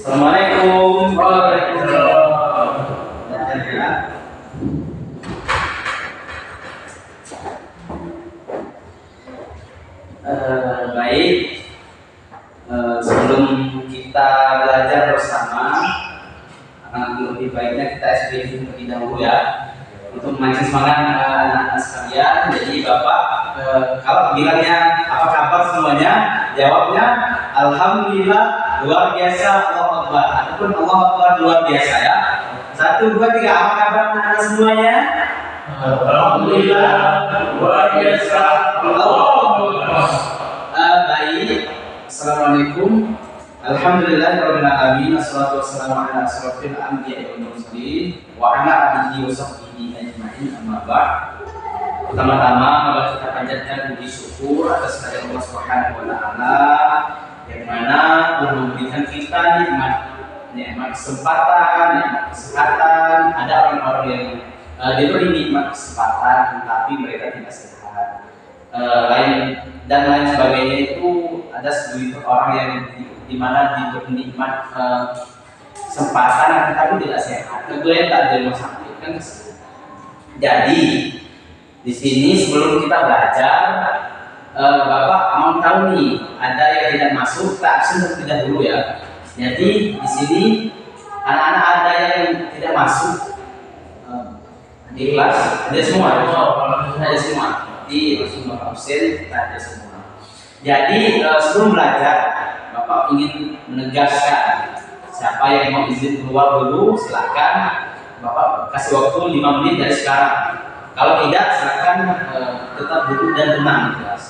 Assalamualaikum. Waalaikumsalam. Baik. Sebelum kita belajar bersama, lebih baiknya kita SPV terlebih dahulu ya, untuk memancing semangat anak-anak sekalian. Jadi Bapak, kalau bilangnya apa kabar semuanya, jawabnya Alhamdulillah, luar biasa, Allah Akbar, ataupun Allah Akbar luar biasa ya. 1, 2, 3, apa kabar anak-anak semuanya? Alhamdulillah, luar biasa, Allah Akbar. Baik. Assalamualaikum. Alhamdulillahirabbil alamin, wassalatu wassalamu ala asyrofil anbiya'i wal mursalin wa ala alihi wa sahbihi ajma'in, amma ba'd. Pertama-tama mari kita panjatkan puji syukur atas kehadirat Allah Subhanahu wa taala yang mana telah memberikan kita nikmat kesempatan, nikmat kesehatan. Ada orang-orang yang diberi nikmat kesempatan tapi mereka tidak sehat. Lain sebagainya, itu ada segelintir orang yang dimana diberi nikmat kesempatan tetapi tidak sehat, kemudian tak ada rumah sakit kan. Jadi di sini sebelum kita belajar, Bapak mau tahu nih, ada yang tidak masuk, kita absen terlebih dahulu ya. Jadi di sini anak-anak ada yang tidak masuk di kelas, ada semua, ada semua. Di Bapak absen, kita ada semua. Jadi sebelum belajar, Bapak ingin menegaskan siapa yang mau izin keluar dulu, silakan. Bapak kasih waktu 5 menit dari sekarang. Kalau tidak, silakan tetap duduk dan tenang di kelas.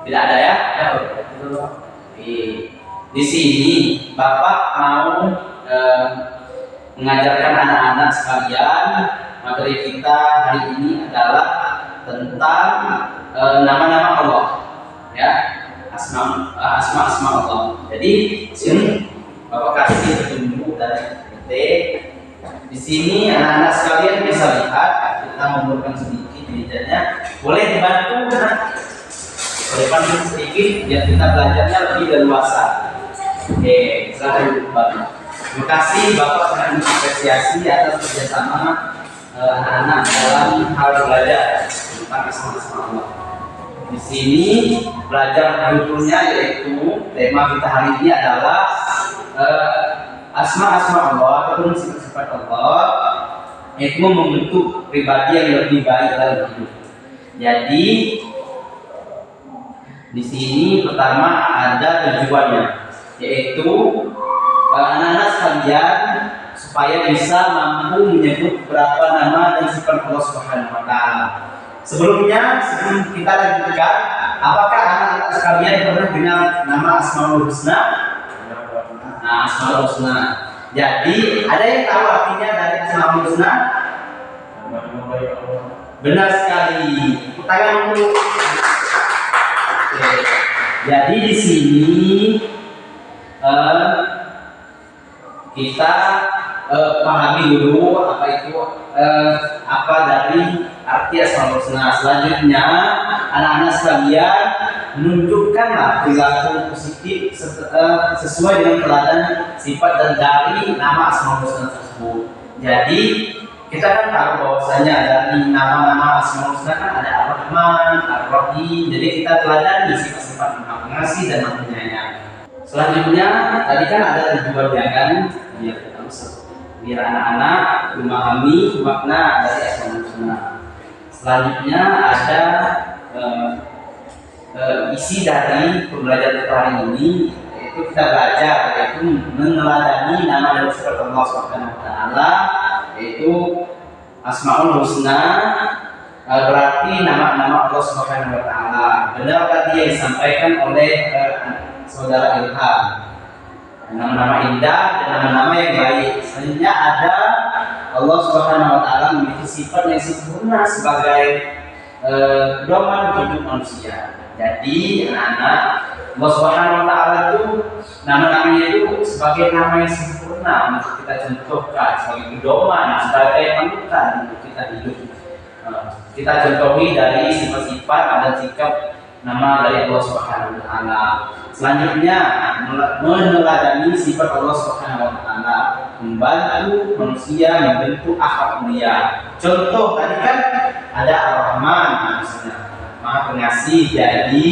Tidak ada ya? Di sini Bapak mau mengajarkan anak-anak sekalian. Materi kita hari ini adalah tentang nama-nama Allah, ya, asma Allah. Jadi di sini Bapak kasih petunjuk dari di sini anak-anak sekalian bisa lihat, kita mundurkan sedikit meja-nya. Boleh dibantu ke depan sedikit biar kita belajarnya lebih leluasa. Oke, silakan duduk Bapak. Terima kasih Bapak sangat mengapresiasi atas kerjasama anak-anak dalam hal belajar tentang asma Allah. Di sini belajar judulnya yaitu tema kita hari ini adalah asma Allah ataupun sifat-sifat Allah, yaitu membentuk pribadi yang lebih baik dalam hidup. Jadi di sini pertama ada tujuannya, yaitu anak-anak sekalian supaya bisa mampu menyebut beberapa nama dan sifat Allah Subhanahu wa taala. Sebelum kita lanjutkan, apakah anak-anak sekalian pernah dengar nama Asmaul Husna? Nah, Asmaul Husna. Jadi, ada yang tahu artinya dari Asmaul Husna? Benar sekali. Tangan dulu. Oke. Jadi di sini kita pahami dulu apa dari arti Asmaul Husna. Selanjutnya anak-anak sekalian menunjukkanlah perilaku positif sesuai dengan teladan sifat dan dari nama Asmaul Husna tersebut. Jadi kita kan tahu bahwasanya dari nama-nama Asmaul Husna kan ada Ar-Rahman, Ar-Rahim. Jadi kita teladani sifat-sifat Maha Pengasih dan Maha Penyayang. Selanjutnya tadi kan ada tujuannya kan, biar anak-anak memahami makna dari Asmaul Husna. Selanjutnya ada isi dari pembelajaran kita hari ini, yaitu kita belajar yaitu meneladani nama dan sifat Allah Subhanahu wa taala, yaitu Asmaul Husna, berarti nama-nama Allah Subhanahu wa taala. Benar tadi yang disampaikan oleh saudara Ilham. nama-nama indah dan nama-nama yang baik. Selanjutnya ada Allah Subhanahu wa taala memiliki sifat yang sempurna sebagai pedoman hidup manusia. Jadi anak-anak, Allah Subhanahu wa taala itu nama-namanya itu sebagai nama yang sempurna untuk kita contohkan, sebagai pedoman, sebagai panutan untuk kita hidup. Kita contohi dari sifat-sifat dan sikap nama dari Allah Subhanahu wa taala. Selanjutnya meneladani sifat Allah Subhanahu wa taala, membantu manusia membentuk akhlak mulia. Contoh tadi kan ada Ar-Rahman misalnya, Maha Pengasih, jadi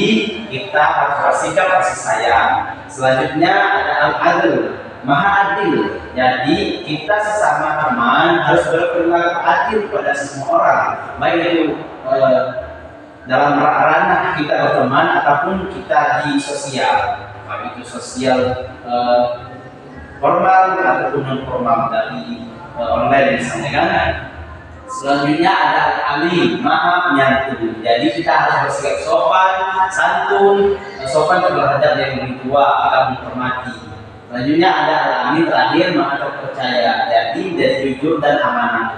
kita harus bersikap kasih sayang. Selanjutnya ada Al-Adil, Maha Adil, jadi kita sesama teman harus berperilaku adil pada semua orang, baik itu dalam ranah kita berteman ataupun kita di sosial, baik itu sosial formal ataupun non formal dari online misalnya kan. Selanjutnya ada Al-Alim, Maha Penyantun, jadi kita harus bersikap sopan, santun, sopan terhadap yang lebih tua, kita menghormati. Selanjutnya ada Al-Amin, terakhir Maha Terpercaya, jadi jujur dan amanah.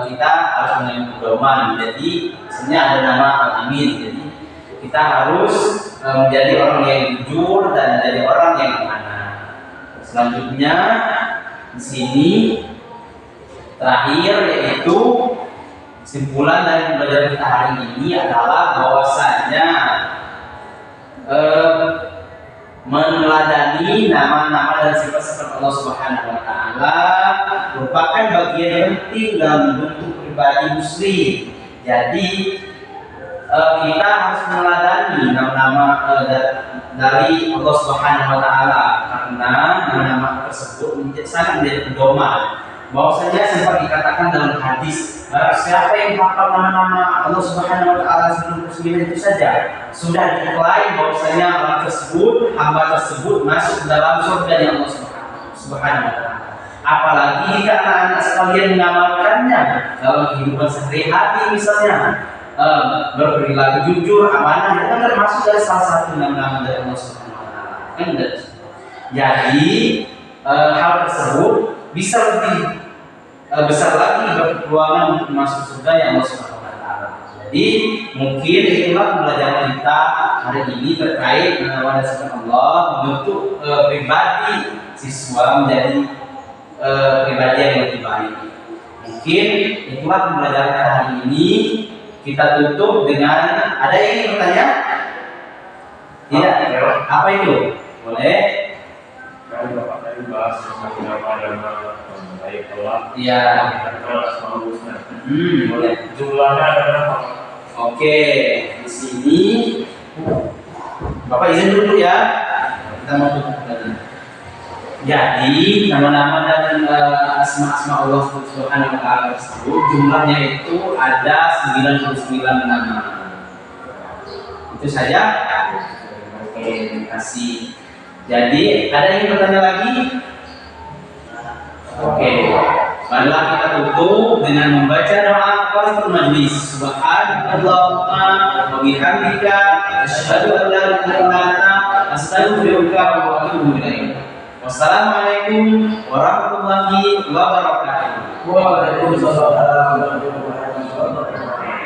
Kita harus mengambil pedoman. Jadi sebenarnya ada nama Al-Amin. Jadi kita harus menjadi orang yang jujur dan menjadi orang yang amanah. Selanjutnya di sini terakhir yaitu kesimpulan dari pembelajaran kita hari ini adalah bahwasanya meneladani nama-nama dan sifat-sifat Allah Subhanahu wa taala merupakan bagian penting dalam membentuk pribadi muslim. Jadi kita harus meneladani nama-nama dari Allah Subhanahu wa taala karena nama-nama tersebut sangat menjadi pedoman. Bahwasanya sempat dikatakan dalam hadis, siapa yang hafal nama-nama Allah Subhanahu wa taala 99 itu saja sudah diklaim bahwasanya orang tersebut, hamba tersebut masuk dalam surga yang Allah Subhanahu wa taala. Apalagi jika anak-anak sekalian mengamalkannya dalam kehidupan sehari-hari, misalnya berperilaku jujur, amanah, itu termasuk dari salah satu nama-nama dari Allah Subhanahu wa taala. Jadi hal tersebut bisa lebih besar lagi berpeluangan untuk masuk surga yang Allah Subhanahu wa taala. Jadi mungkin itulah pembelajaran kita hari ini terkait nama dan sifat Allah membentuk pribadi siswa menjadi pribadi yang lebih baik. Mungkin itulah pembelajaran kita hari ini. Kita tutup dengan ada yang ingin bertanya? Tidak? Apa itu? Boleh? Kalau Bapak tadi bahas tentang nama-nama baik Allah, iya. Boleh. Jumlahnya ada berapa? Oke, di sini Bapak izin dulu ya. Kita mau tutup tadi. Jadi nama-nama dan asma-asma Allah Subhanahu wa taala tersebut jumlahnya itu ada 99 nama. Itu saja. Oke, terima kasih. Jadi ada yang bertanya lagi? Oke, marilah kita tutup dengan membaca doa kafaratul majlis. Subhanallahumma wa bihamdika asyhadu an la ilaha illa anta astaghfiruka wa atubu ilaik. Wassalamualaikum warahmatullahi wabarakatuh. Waalaikumsalam.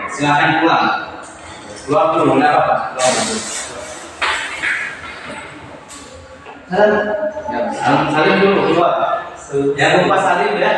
Silakan pulang. Keluar dulu, enggak apa-apa. Salim dulu keluar. Jangan lupa salim ya.